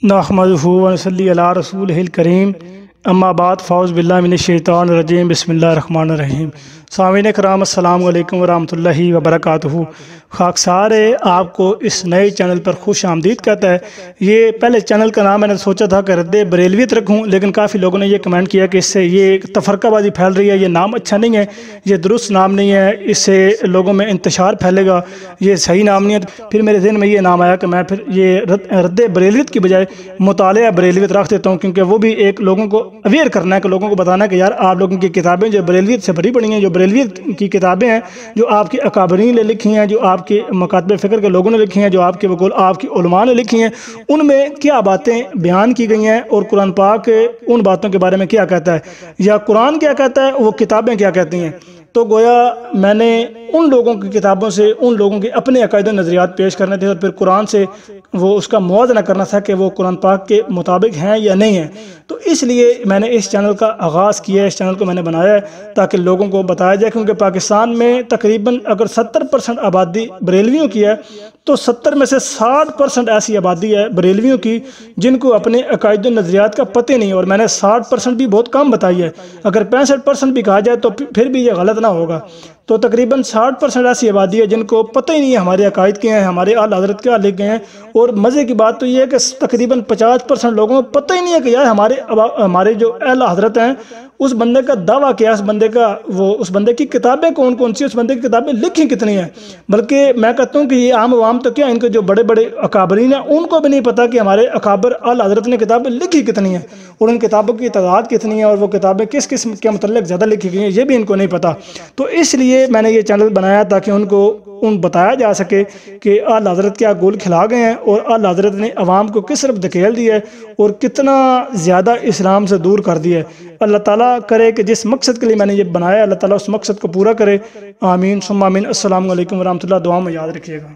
نحمدہ و نصلی علی رسولہ الکریم اما بعد فاعوذ باللہ من الشیطان الرجیم بسم اللہ الرحمن الرحیم۔ سامعین کرام السلام علیکم ورحمۃ اللہ وبرکاتہ۔ خاکسار آپ کو اس نئے چینل پر خوش آمدید کہتا ہے۔ یہ پہلے چینل کا نام میں نے سوچا تھا کہ رد بریلویت رکھوں، لیکن کافی لوگوں نے یہ کمنٹ کیا کہ اس سے یہ تفرقہ بازی پھیل رہی ہے، یہ نام اچھا نہیں ہے، یہ درست نام نہیں ہے، اس سے لوگوں میں انتشار پھیلے گا، یہ صحیح نام نہیں ہے۔ پھر میرے ذہن میں یہ نام آیا کہ میں پھر یہ رد بریلویت کی بجائے مطالعہ بریلویت رکھ دیتا ہوں، کیونکہ وہ بھی ایک لوگوں کو اویئر کرنا ہے، کہ لوگوں کو بتانا ہے کہ یار آپ لوگوں کی کتابیں جو بریلویت سے بھری پڑی ہیں، جو بریلویت کی کتابیں ہیں، جو آپ کے اکابرین نے لکھی ہیں، جو آپ کے مکاتب فکر کے لوگوں نے لکھی ہیں، جو آپ کے بقول آپ کی علماء نے لکھی ہیں، ان میں کیا باتیں بیان کی گئی ہیں، اور قرآن پاک ان باتوں کے بارے میں کیا کہتا ہے، یا قرآن کیا کہتا ہے، وہ کتابیں کیا کہتی ہیں۔ تو گویا میں نے ان لوگوں کی کتابوں سے ان لوگوں کے اپنے عقائد و نظریات پیش کرنے تھے، اور پھر قرآن سے وہ اس کا موازنہ کرنا تھا کہ وہ قرآن پاک کے مطابق ہیں یا نہیں ہیں۔ تو اس لیے میں نے اس چینل کا آغاز کیا ہے، اس چینل کو میں نے بنایا ہے تاکہ لوگوں کو بتایا جائے، کیونکہ پاکستان میں تقریباً اگر 70% آبادی بریلویوں کی ہے، تو 70 میں سے 60% ایسی آبادی ہے بریلویوں کی جن کو اپنے عقائد و نظریات کا پتہ نہیں، اور میں نے 60% بھی بہت کم بتائی ہے۔ اگر 65% بھی کہا جائے تو پھر بھی یہ غلط نہ ہوگا۔ تو تقریباً 60% ایسی آبادی ہے جن کو پتہ ہی نہیں ہے ہمارے عقائد کے ہیں، ہمارے اعلیٰ حضرت کیا لکھ گئے ہیں، اور مزے کی بات تو یہ ہے کہ تقریباً 50% لوگوں کو پتہ ہی نہیں ہے کہ یار ہمارے جو اعلیٰ حضرت ہیں، اس بندے کا دعویٰ کیا، اس بندے کی کتابیں کون کون سی، اس بندے کی کتابیں لکھی کتنی ہیں۔ بلکہ میں کہتا ہوں کہ یہ عام عوام تو کیا، ان کے جو بڑے بڑے اکابرین ہیں ان کو بھی نہیں پتہ کہ ہمارے اکابر اعلیٰ حضرت نے کتابیں لکھی کتنی ہیں، اور ان کتابوں کی تعداد کتنی ہے، اور وہ کتابیں کس قسم کے متعلق زیادہ لکھی گئی ہیں، یہ بھی ان کو نہیں پتہ۔ تو اس لیے میں نے یہ چینل بنایا تاکہ ان کو بتایا جا سکے کہ اعلیٰ حضرت کیا گول کھلا گئے ہیں، اور اعلیٰ حضرت نے عوام کو کس طرف دھکیل دیا ہے، اور کتنا زیادہ اسلام سے دور کر دیا ہے۔ اللہ تعالیٰ کرے کہ جس مقصد کے لیے میں نے یہ بنایا، اللہ تعالیٰ اس مقصد کو پورا کرے۔ آمین ثم آمین۔ السلام علیکم ورحمۃ اللہ، دعا میں یاد رکھیے گا۔